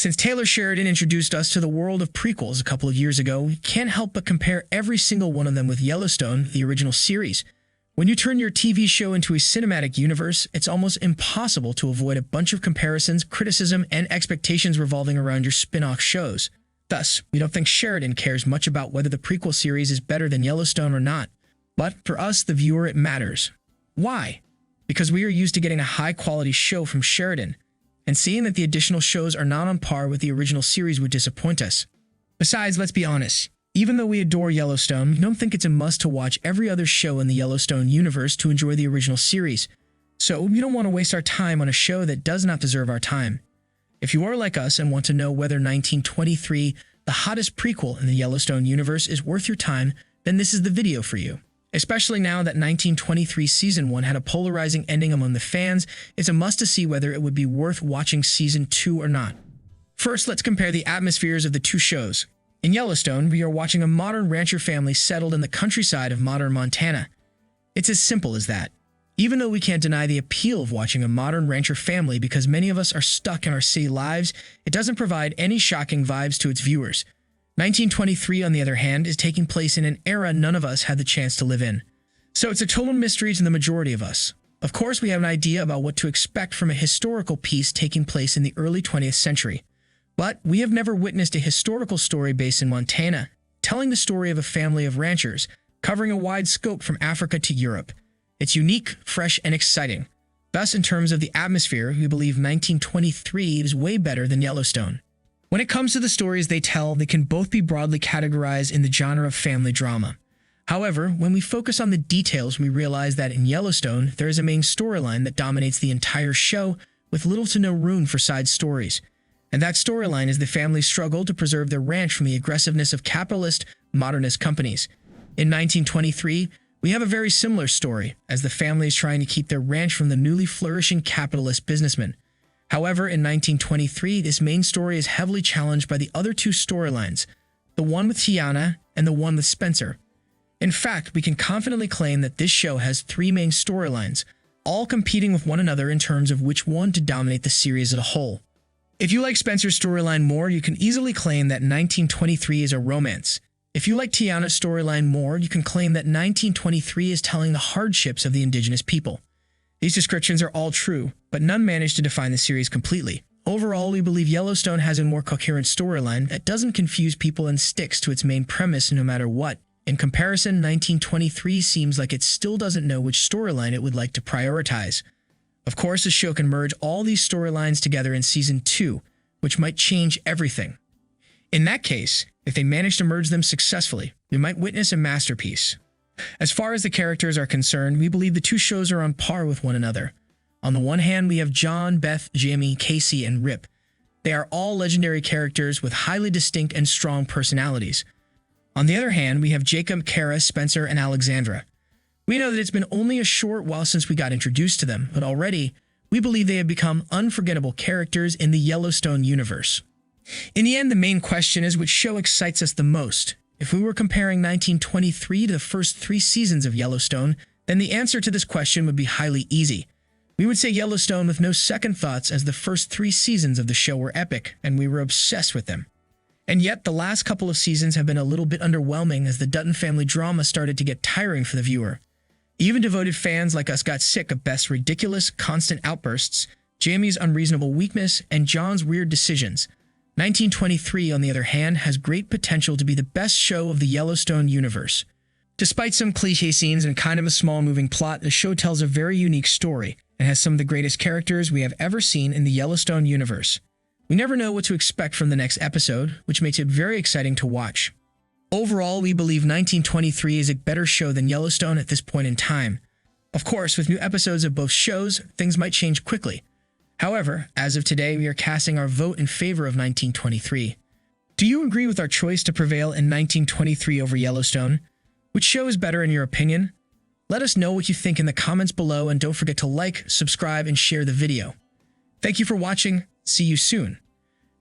Since Taylor Sheridan introduced us to the world of prequels a couple of years ago, we can't help but compare every single one of them with Yellowstone, the original series. When you turn your TV show into a cinematic universe, it's almost impossible to avoid a bunch of comparisons, criticism, and expectations revolving around your spin-off shows. Thus, we don't think Sheridan cares much about whether the prequel series is better than Yellowstone or not. But for us, the viewer, it matters. Why? Because we are used to getting a high-quality show from Sheridan, and seeing that the additional shows are not on par with the original series would disappoint us. Besides, let's be honest, even though we adore Yellowstone, we don't think it's a must to watch every other show in the Yellowstone universe to enjoy the original series. So we don't want to waste our time on a show that does not deserve our time. If you are like us and want to know whether 1923, the hottest prequel in the Yellowstone universe, is worth your time, then this is the video for you. Especially now that 1923 Season 1 had a polarizing ending among the fans, it's a must to see whether it would be worth watching Season 2 or not. First, let's compare the atmospheres of the two shows. In Yellowstone, we are watching a modern rancher family settled in the countryside of modern Montana. It's as simple as that. Even though we can't deny the appeal of watching a modern rancher family because many of us are stuck in our city lives, it doesn't provide any shocking vibes to its viewers. 1923, on the other hand, is taking place in an era none of us had the chance to live in. So it's a total mystery to the majority of us. Of course, we have an idea about what to expect from a historical piece taking place in the early 20th century. But we have never witnessed a historical story based in Montana, telling the story of a family of ranchers, covering a wide scope from Africa to Europe. It's unique, fresh, and exciting. Thus, in terms of the atmosphere, we believe 1923 is way better than Yellowstone. When it comes to the stories they tell, they can both be broadly categorized in the genre of family drama. However, when we focus on the details, we realize that in Yellowstone, there is a main storyline that dominates the entire show, with little to no room for side stories. And that storyline is the family's struggle to preserve their ranch from the aggressiveness of capitalist, modernist companies. In 1923, we have a very similar story, as the family is trying to keep their ranch from the newly flourishing capitalist businessmen. However, in 1923, this main story is heavily challenged by the other two storylines, the one with Tiana and the one with Spencer. In fact, we can confidently claim that this show has three main storylines, all competing with one another in terms of which one to dominate the series as a whole. If you like Spencer's storyline more, you can easily claim that 1923 is a romance. If you like Tiana's storyline more, you can claim that 1923 is telling the hardships of the indigenous people. These descriptions are all true, but none manage to define the series completely. Overall, we believe Yellowstone has a more coherent storyline that doesn't confuse people and sticks to its main premise no matter what. In comparison, 1923 seems like it still doesn't know which storyline it would like to prioritize. Of course, the show can merge all these storylines together in Season 2, which might change everything. In that case, if they manage to merge them successfully, we might witness a masterpiece. As far as the characters are concerned, we believe the two shows are on par with one another. On the one hand, we have John, Beth, Jamie, Casey, and Rip. They are all legendary characters with highly distinct and strong personalities. On the other hand, we have Jacob, Kara, Spencer, and Alexandra. We know that it's been only a short while since we got introduced to them, but already, we believe they have become unforgettable characters in the Yellowstone universe. In the end, the main question is which show excites us the most. If we were comparing 1923 to the first 3 seasons of Yellowstone, then the answer to this question would be highly easy. We would say Yellowstone with no second thoughts, as the first 3 seasons of the show were epic, and we were obsessed with them. And yet, the last couple of seasons have been a little bit underwhelming as the Dutton family drama started to get tiring for the viewer. Even devoted fans like us got sick of Beth's ridiculous, constant outbursts, Jamie's unreasonable weakness, and John's weird decisions. 1923, on the other hand, has great potential to be the best show of the Yellowstone universe. Despite some cliché scenes and kind of a small moving plot, the show tells a very unique story and has some of the greatest characters we have ever seen in the Yellowstone universe. We never know what to expect from the next episode, which makes it very exciting to watch. Overall, we believe 1923 is a better show than Yellowstone at this point in time. Of course, with new episodes of both shows, things might change quickly. However, as of today, we are casting our vote in favor of 1923. Do you agree with our choice to prevail in 1923 over Yellowstone? Which show is better in your opinion? Let us know what you think in the comments below, and don't forget to like, subscribe, and share the video. Thank you for watching. See you soon.